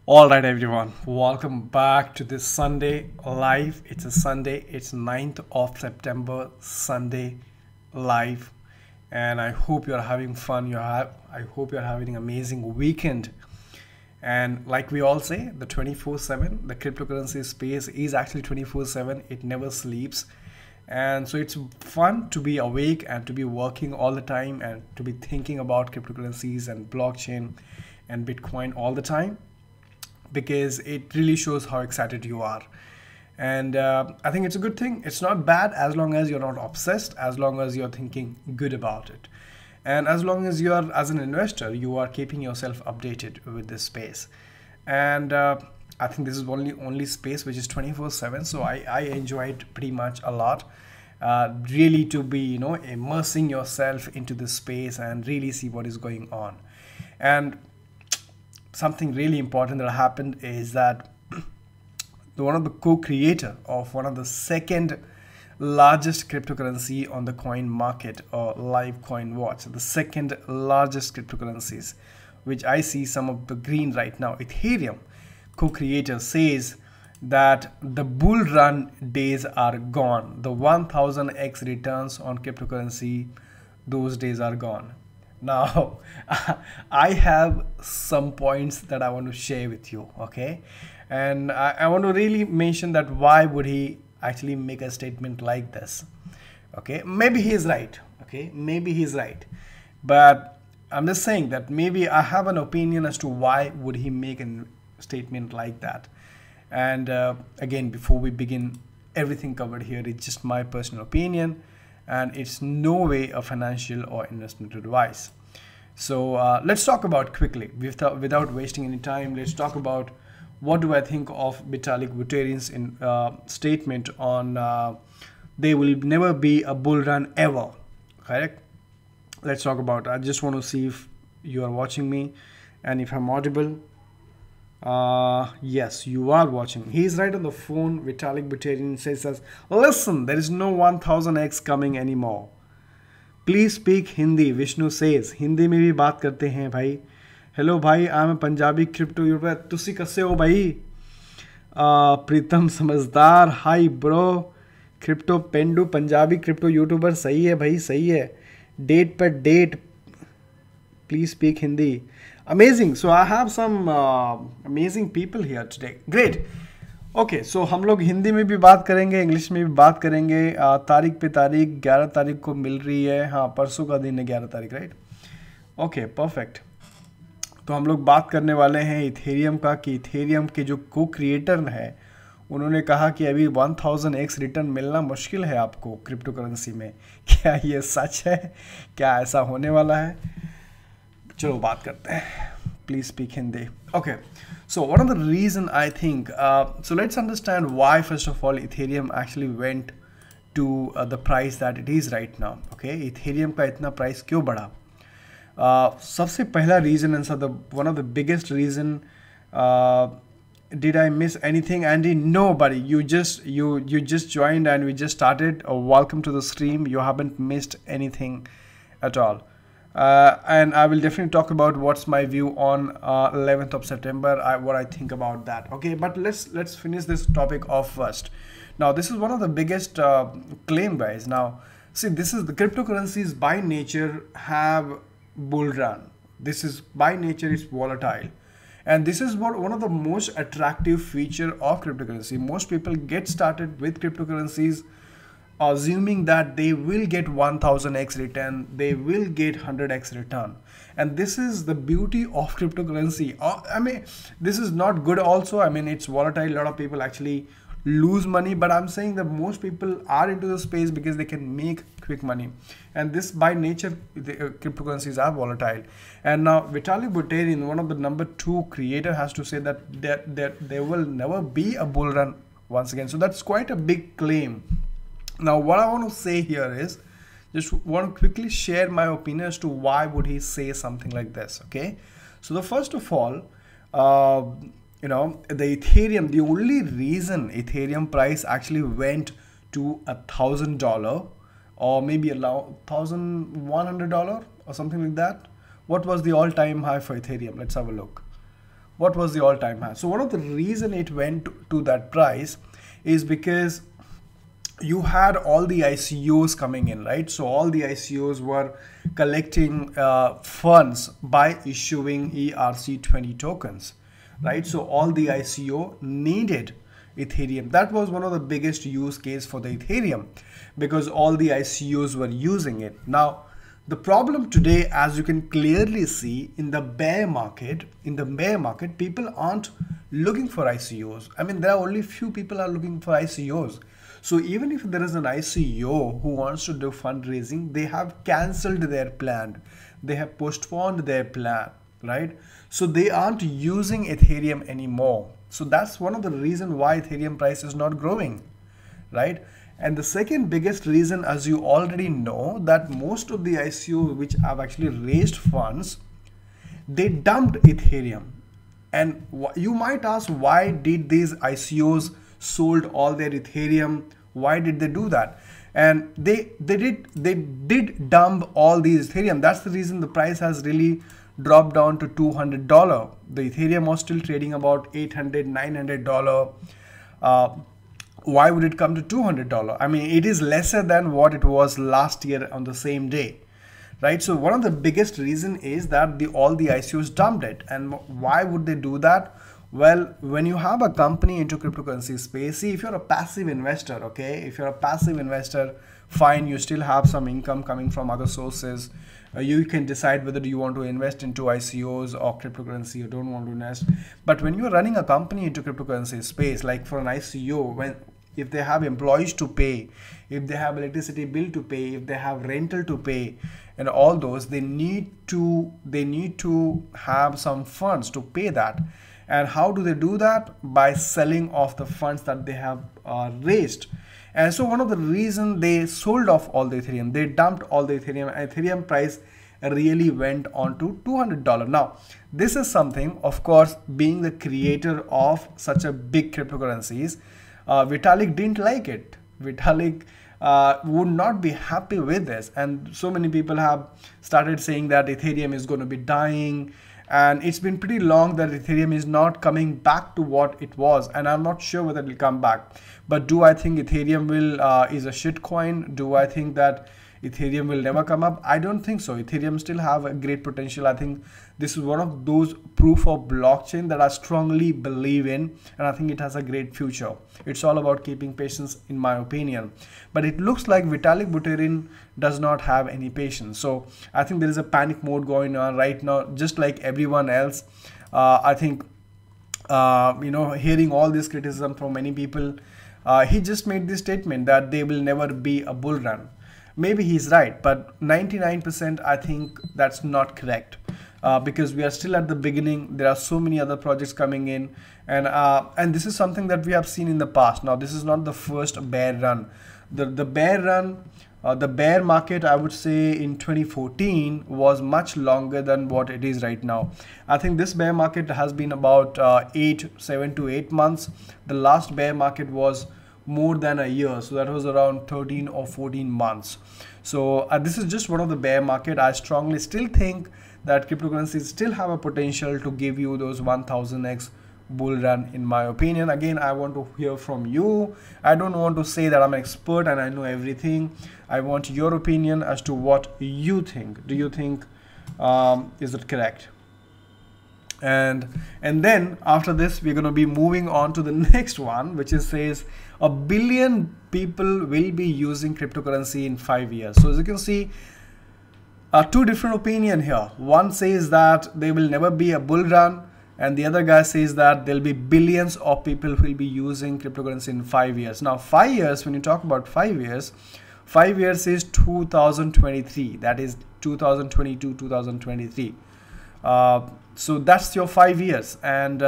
All right, everyone, welcome back to this Sunday live. It's a Sunday, it's 9th of September, Sunday live, and I hope you're having fun. I hope you're having an amazing weekend. And like we all say, the 24/7, the cryptocurrency space is actually 24/7, it never sleeps. And so it's fun to be awake and to be working all the time and to be thinking about cryptocurrencies and blockchain and Bitcoin all the time, because it really shows how excited you are. And I think it's a good thing. It's not bad as long as you're not obsessed, as long as you're thinking good about it. And as long as you're, as an investor, you are keeping yourself updated with this space. And I think this is only space which is 24/7. So I enjoy it pretty much a lot. Really to be, immersing yourself into this space and really see what is going on. And something really important that happened is that one of the co-creator of one of the second largest cryptocurrency on the coin market, or live coin watch, the second largest cryptocurrencies, which I see some of the green right now, Ethereum co-creator says that the bull run days are gone. The 1000x returns on cryptocurrency, those days are gone. Now, I have some points that I want to share with you, okay? And I want to really mention that why would he actually make a statement like this, okay? Maybe he's right, okay? Maybe he's right. But I'm just saying that maybe I have an opinion as to why would he make a statement like that. And again, before we begin, everything covered here is just my personal opinion, and it's no way a financial or investment advice. So let's talk about quickly, without wasting any time, let's talk about what do I think of Vitalik Buterin's statement on there will never be a bull run ever, correct? Let's talk about it. I just want to see if you are watching me and if I'm audible. Yes, you are watching. He's right on the phone. Vitalik Buterin says, listen, there is no 1000x coming anymore. Please speak Hindi. Vishnu says, Hindi में भी बात करते हैं भाई. Hello भाई, I'm a Punjabi crypto YouTuber. तुसी कैसे हो भाई? प्रीतम समझदार. Hi bro. Crypto पेंडू पंजाबी crypto YouTuber. सही है भाई, सही है. Date per date. Please speak Hindi. Amazing. So I have some amazing people here today. Great. Okay, so हम लोग हिंदी में भी बात करेंगे, इंग्लिश में भी बात करेंगे. तारीख पे तारीख 11 तारीख को मिल रही है. हाँ, परसों का दिन है 11 तारीख, राइट? Okay, perfect. तो हम लोग बात करने वाले हैं इथेरियम का, कि इथेरियम के जो को क्रिएटर है उन्होंने कहा कि अभी 1000x रिटर्न मिलना मुश्किल है आपको क्रिप्टो करेंसी में. क्या ये सच है? क्या ऐसा होने वाला है? चलो बात करते हैं. Please speak Hindi. Okay, so one of the reason I think, so let's understand why first of all Ethereum actually went to the price that it is right now. Okay, Ethereum का इतना price क्यों बढ़ा? सबसे पहला reason and so one of the biggest reason, did I miss anything, Andy? No, buddy. You just joined and we just started. Welcome to the stream. You haven't missed anything at all. And I will definitely talk about what's my view on 11th of September, what I think about that. Okay, but let's finish this topic off first. Now, this is one of the biggest claim, guys. Now, see, this is the cryptocurrencies by nature have bull run. This is by nature is volatile. And this is what one of the most attractive feature of cryptocurrency. Most people get started with cryptocurrencies assuming that they will get 1000x return, they will get 100x return. And this is the beauty of cryptocurrency. I mean, this is not good also. I mean, it's volatile. A lot of people actually lose money, but I'm saying that most people are into the space because they can make quick money. And this by nature, the cryptocurrencies are volatile. And now Vitalik Buterin, one of the number 2 creator, has to say that there will never be a bull run once again. So that's quite a big claim. Now, what I want to say here is, just want to quickly share my opinion as to why would he say something like this, okay? So the first of all, the Ethereum, the only reason Ethereum price actually went to $1,000 or maybe $1,100 or something like that. What was the all-time high for Ethereum? Let's have a look. What was the all-time high? So one of the reason it went to that price is because you had all the ICOs coming in, right? So all the ICOs were collecting funds by issuing ERC20 tokens, right? So all the ICO needed Ethereum. That was one of the biggest use case for the Ethereum because all the ICOs were using it. Now, the problem today, as you can clearly see in the bear market, people aren't looking for ICOs. I mean, there are only few people are looking for ICOs. So even if there is an ICO who wants to do fundraising, they have cancelled their plan. They have postponed their plan, right? So they aren't using Ethereum anymore. So that's one of the reasons why Ethereum price is not growing, right? And the second biggest reason, as you already know, that most of the ICO which have actually raised funds, they dumped Ethereum. And you might ask, why did these ICOs sold all their Ethereum? Why did they do that? And they did dump all these Ethereum. That's the reason the price has really dropped down to $200. The Ethereum was still trading about $800, $900. Why would it come to $200? I mean, it is lesser than what it was last year on the same day, right? So one of the biggest reason is that all the ICOs dumped it. And why would they do that? Well, when you have a company into cryptocurrency space, see, if you're a passive investor, okay, if you're a passive investor, fine, you still have some income coming from other sources. You can decide whether you want to invest into ICOs or cryptocurrency or don't want to invest. But when you're running a company into cryptocurrency space, like for an ICO, if they have employees to pay, if they have electricity bill to pay, if they have rental to pay, and all those, they need to have some funds to pay that. And how do they do that? By selling off the funds that they have raised. And so one of the reasons they sold off all the Ethereum, they dumped all the Ethereum. Ethereum price really went on to $200. Now, this is something, of course, being the creator of such a big cryptocurrencies, Vitalik didn't like it. Vitalik would not be happy with this. And so many people have started saying that Ethereum is going to be dying. And it's been pretty long that Ethereum is not coming back to what it was. And I'm not sure whether it will come back. But do I think Ethereum is a shit coin? Do I think that Ethereum will never come up? I don't think so. Ethereum still have a great potential. I think this is one of those proof of blockchain that I strongly believe in, and I think it has a great future. It's all about keeping patience, in my opinion. But it looks like Vitalik Buterin does not have any patience. So I think there is a panic mode going on right now, just like everyone else. I think hearing all this criticism from many people, he just made this statement that there will never be a bull run. Maybe he's right, but 99% I think that's not correct, because we are still at the beginning. There are so many other projects coming in, and this is something that we have seen in the past. Now, this is not the first bear run. The bear market, I would say, in 2014 was much longer than what it is right now. I think this bear market has been about 7 to 8 months. The last bear market was more than a year, so that was around 13 or 14 months. So this is just one of the bear market. I strongly still think that cryptocurrencies still have a potential to give you those 1000x bull run, in my opinion. Again, I want to hear from you. I don't want to say that I'm an expert and I know everything. I want your opinion as to what you think. Do you think is it correct? And then after this, we're going to be moving on to the next one, which says 1 billion people will be using cryptocurrency in 5 years. So as you can see, two different opinions here. One says that there will never be a bull run, and the other guy says that there'll be billions of people who will be using cryptocurrency in 5 years. Now, 5 years, when you talk about 5 years, 5 years is 2023. That is 2022, 2023. So that's your 5 years, and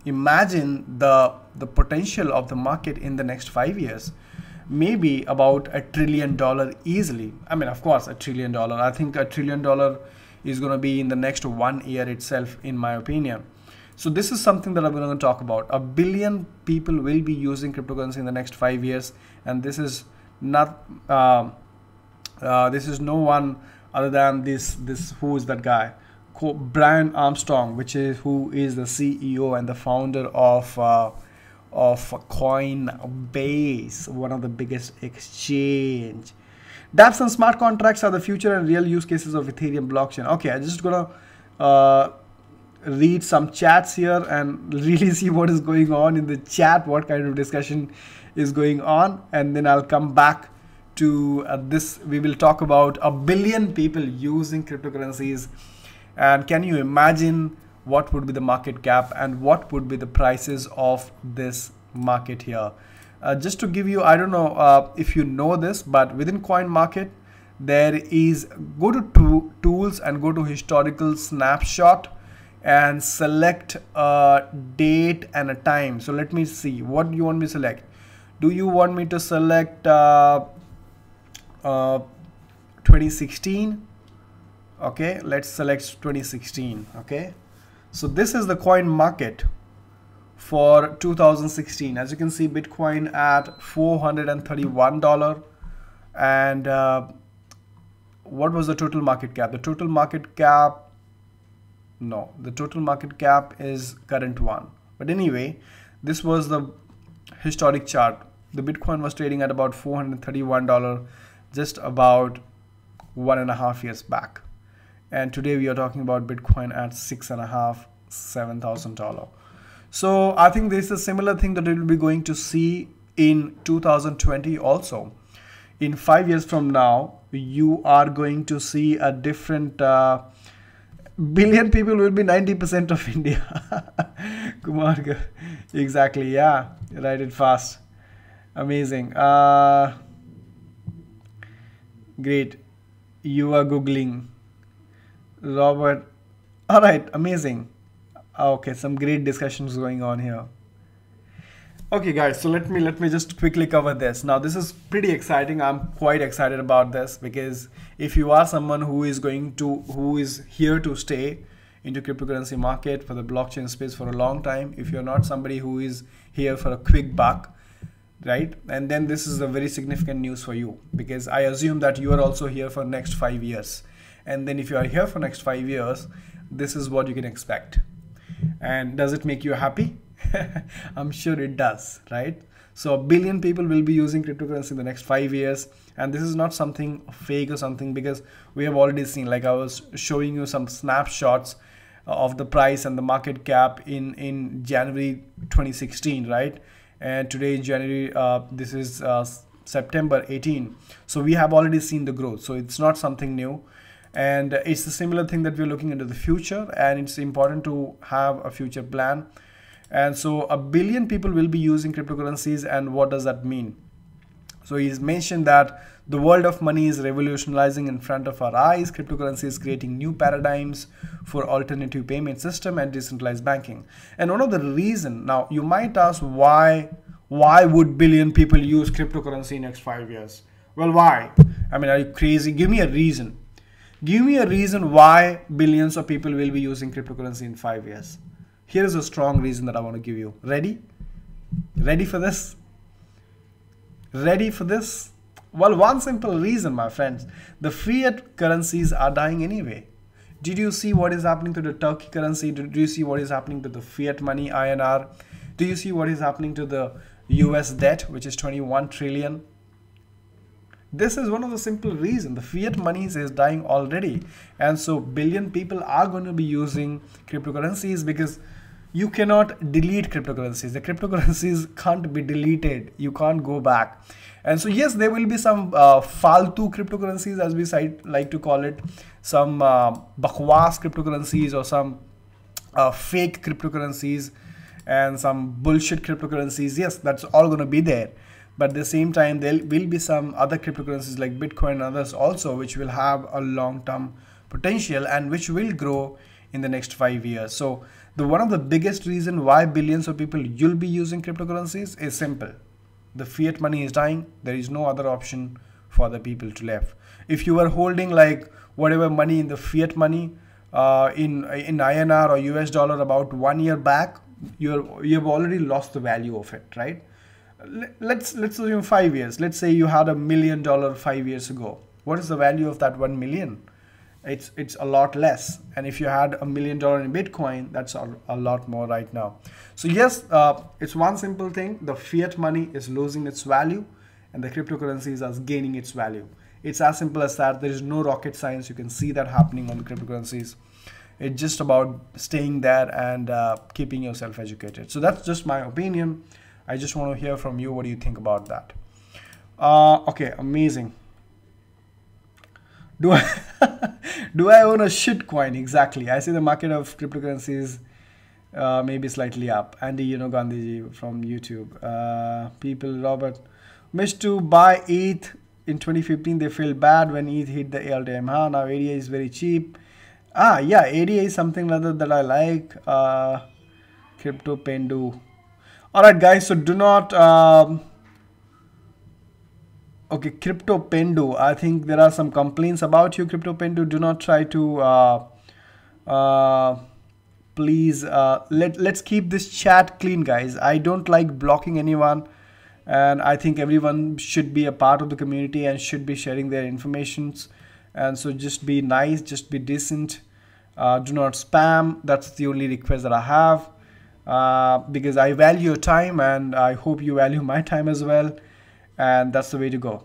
imagine the potential of the market in the next 5 years. Maybe about $1 trillion easily. I mean, of course, $1 trillion. I think $1 trillion is going to be in the next 1 year itself, in my opinion. So this is something that I'm going to talk about. 1 billion people will be using cryptocurrency in the next 5 years, and this is not this is no one other than this who is that guy? Brian Armstrong, who is the CEO and the founder of Coinbase, one of the biggest exchange. dApps and smart contracts are the future and real use cases of Ethereum blockchain. Okay, I'm just gonna read some chats here and really see what is going on in the chat, what kind of discussion is going on, and then I'll come back to this. We will talk about 1 billion people using cryptocurrencies, and can you imagine what would be the market cap and what would be the prices of this market here. Just to give you, I don't know if you know this, but within coin market there is, go to tools and go to historical snapshot and select a date and a time. So let me see, what do you want me to select? Do you want me to select 2016? Okay, let's select 2016. Okay, so this is the coin market for 2016. As you can see, Bitcoin at $431, and what was the total market cap? The total market cap, no, the total market cap is current one. But anyway, this was the historic chart. The Bitcoin was trading at about $431 just about 1.5 years back, and today we are talking about Bitcoin at $6,500, $7,000. So I think this is a similar thing that we will be going to see in 2020 also. In 5 years from now, you are going to see a different billion people will be 90% of India. Kumar, exactly, yeah, write it fast. Amazing. Great. You are Googling. Robert. All right, amazing. Okay, some great discussions going on here. Okay guys, so let me just quickly cover this. Now this is pretty exciting. I'm quite excited about this, because if you are someone who is here to stay into cryptocurrency market for the blockchain space for a long time, if you're not somebody who is here for a quick buck, right, and then this is a very significant news for you, because I assume that you are also here for next 5 years, and then if you are here for next 5 years, this is what you can expect. And does it make you happy? I'm sure it does, right? So 1 billion people will be using cryptocurrency in the next 5 years, and this is not something fake or something, because we have already seen, like I was showing you some snapshots of the price and the market cap in January 2016, right? And today in January, this is September 18. So we have already seen the growth. So it's not something new. And it's a similar thing that we're looking into the future, and it's important to have a future plan. And so 1 billion people will be using cryptocurrencies, and what does that mean? So he's mentioned that the world of money is revolutionizing in front of our eyes. Cryptocurrency is creating new paradigms for alternative payment system and decentralized banking. And one of the reason, now you might ask, why would 1 billion people use cryptocurrency in next 5 years? Well, why? I mean, are you crazy? Give me a reason. Give me a reason why billions of people will be using cryptocurrency in 5 years. Here is a strong reason that I want to give you. Ready? Ready for this? Ready for this? Well, one simple reason, my friends. The fiat currencies are dying anyway. Did you see what is happening to the Turkey currency? Do you see what is happening to the fiat money, INR? Do you see what is happening to the US debt, which is 21 trillion? This is one of the simple reasons. The fiat money is dying already. And so 1 billion people are going to be using cryptocurrencies, because you cannot delete cryptocurrencies. The cryptocurrencies can't be deleted. You can't go back. And so yes, there will be some faltu cryptocurrencies, as we like to call it, some bakwas cryptocurrencies, or some fake cryptocurrencies, and some bullshit cryptocurrencies. Yes, that's all going to be there. But at the same time, there will be some other cryptocurrencies like Bitcoin and others also, which will have a long-term potential and which will grow in the next 5 years. So one of the biggest reason why billions of people will be using cryptocurrencies is simple. The fiat money is dying. There is no other option for the people to left. If you were holding like whatever money in the fiat money in INR or US dollar about 1 year back, you have already lost the value of it, right? Let's assume 5 years. Let's say you had $1 million 5 years ago. What is the value of that 1 million? it's a lot less. And if you had $1 million in Bitcoin, that's a lot more right now. So yes, it's one simple thing: the fiat money is losing its value and the cryptocurrencies are gaining its value. It's as simple as that. There is no rocket science. You can see that happening on the cryptocurrencies. It's just about staying there and keeping yourself educated. So that's just my opinion. I just want to hear from you. What do you think about that? Okay, amazing. Do I do I own a shit coin? Exactly. I see the market of cryptocurrencies maybe slightly up. Andy, Gandhiji from YouTube. People, Robert, missed to buy ETH in 2015. They feel bad when ETH hit the all-time high. Now ADA is very cheap. Yeah, ADA is something rather that I like. Crypto Pendu. All right, guys. So do not. Okay, Crypto Pendu. I think there are some complaints about you, Crypto Pendu. Do not try to. Please. Let's keep this chat clean, guys. I don't like blocking anyone, and I think everyone should be a part of the community and should be sharing their informations. And so just be nice, just be decent. Do not spam. That's the only request that I have, because I value your time and I hope you value my time as well. And that's the way to go.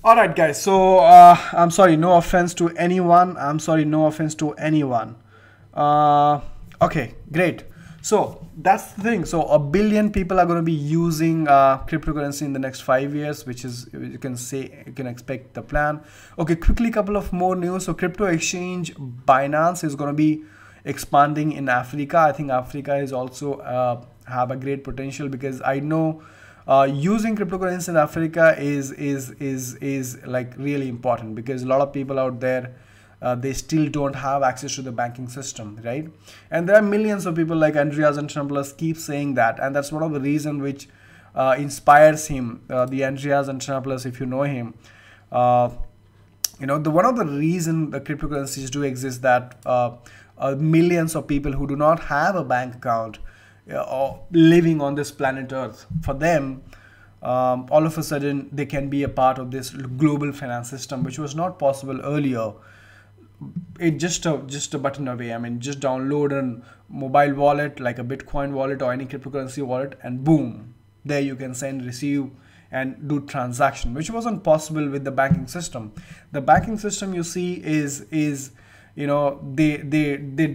All right, guys. So I'm sorry, no offense to anyone. I'm sorry, no offense to anyone. Okay, great. So that's the thing. So 1 billion people are going to be using cryptocurrency in the next 5 years, which is, you can expect the plan. Okay, quickly, couple of more news. So crypto exchange BINANCE is going to be expanding in Africa. I think Africa is also have a great potential, because I know using cryptocurrency in Africa is like really important, because a lot of people out there, they still don't have access to the banking system, right? And there are millions of people like Andreas Antonopoulos keep saying that, and that's one of the reasons which inspires him. The Andreas Antonopoulos, if you know him, one of the reason the cryptocurrencies do exist, that millions of people who do not have a bank account living on this planet Earth, for them, all of a sudden they can be a part of this global finance system, which was not possible earlier. It just a button away. I mean, just download a mobile wallet like a Bitcoin wallet or any cryptocurrency wallet, and boom, there you can send, receive, and do transaction, which wasn't possible with the banking system. The banking system, you see, is they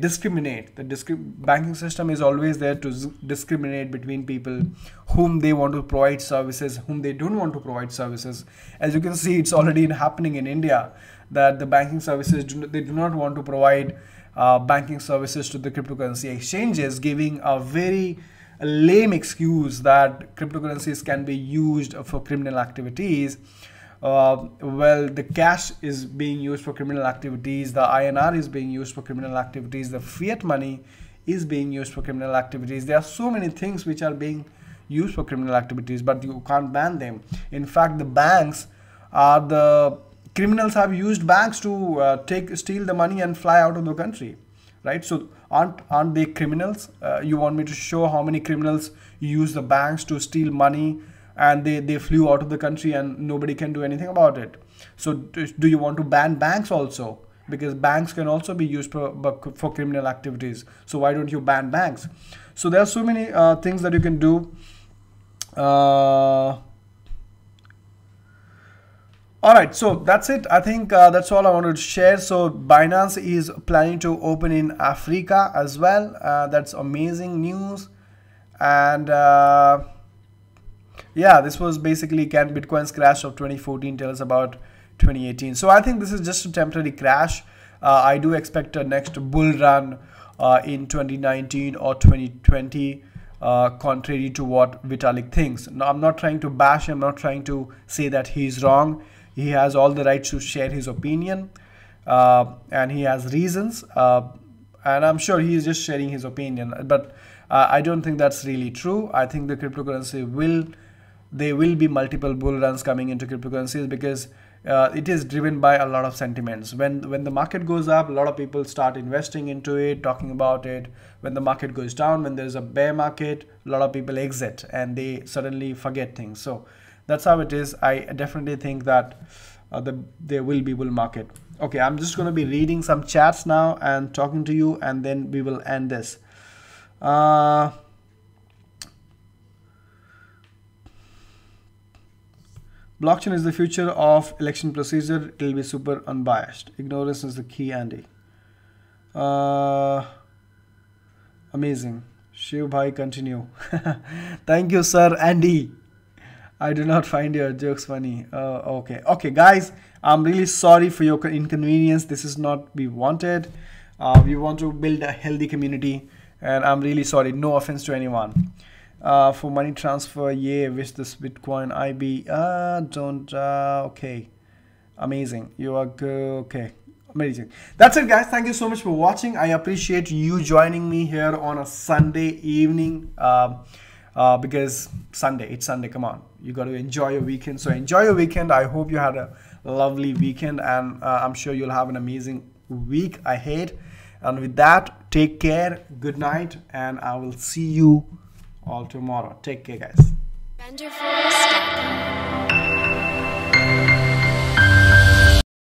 discriminate. The banking system is always there to discriminate between people whom they want to provide services, whom they don't want to provide services. As you can see, it's already happening in India, that the banking services they do not want to provide banking services to the cryptocurrency exchanges, giving a very lame excuse that cryptocurrencies can be used for criminal activities. Well, the cash is being used for criminal activities, the INR is being used for criminal activities, the fiat money is being used for criminal activities. There are so many things which are being used for criminal activities, but you can't ban them. In fact, the banks are the criminals have used banks to steal the money and fly out of the country, right? So aren't they criminals? You want me to show how many criminals use the banks to steal money, and they flew out of the country and nobody can do anything about it? So do you want to ban banks also? Because banks can also be used for criminal activities. So why don't you ban banks? So there are so many things that you can do. All right, so that's it. I think that's all I wanted to share. So Binance is planning to open in Africa as well. That's amazing news. And yeah, this was basically, can Bitcoin's crash of 2014 tell us about 2018? So I think this is just a temporary crash. I do expect a next bull run in 2019 or 2020, contrary to what Vitalik thinks. Now, I'm not trying to bash him. I'm not trying to say that he's wrong. He has all the right to share his opinion, and he has reasons, and I'm sure he is just sharing his opinion, but I don't think that's really true. I think the cryptocurrency there will be multiple bull runs coming into cryptocurrencies, because it is driven by a lot of sentiments. When the market goes up, a lot of people start investing into it, talking about it. When the market goes down, when there's a bear market, a lot of people exit and they suddenly forget things. So that's how it is. I definitely think that there will be bull market. Okay, I'm just going to be reading some chats now and talking to you, and then we will end this. Blockchain is the future of election procedure. It will be super unbiased. Ignorance is the key, Andy. Amazing. Shiv bhai, continue. Thank you, sir. Andy, I do not find your jokes funny. Okay, guys, I'm really sorry for your inconvenience. This is not we wanted. We want to build a healthy community, and I'm really sorry. No offense to anyone. For money transfer, yeah, wish this Bitcoin IB don't okay, amazing, you are good. Okay, amazing. That's it, guys. Thank you so much for watching. I appreciate you joining me here on a Sunday evening, because it's Sunday, come on, you got to enjoy your weekend. So enjoy your weekend. I hope you had a lovely weekend, and I'm sure you'll have an amazing week ahead. And with that, take care, good night, and I will see you all tomorrow. Take care, guys.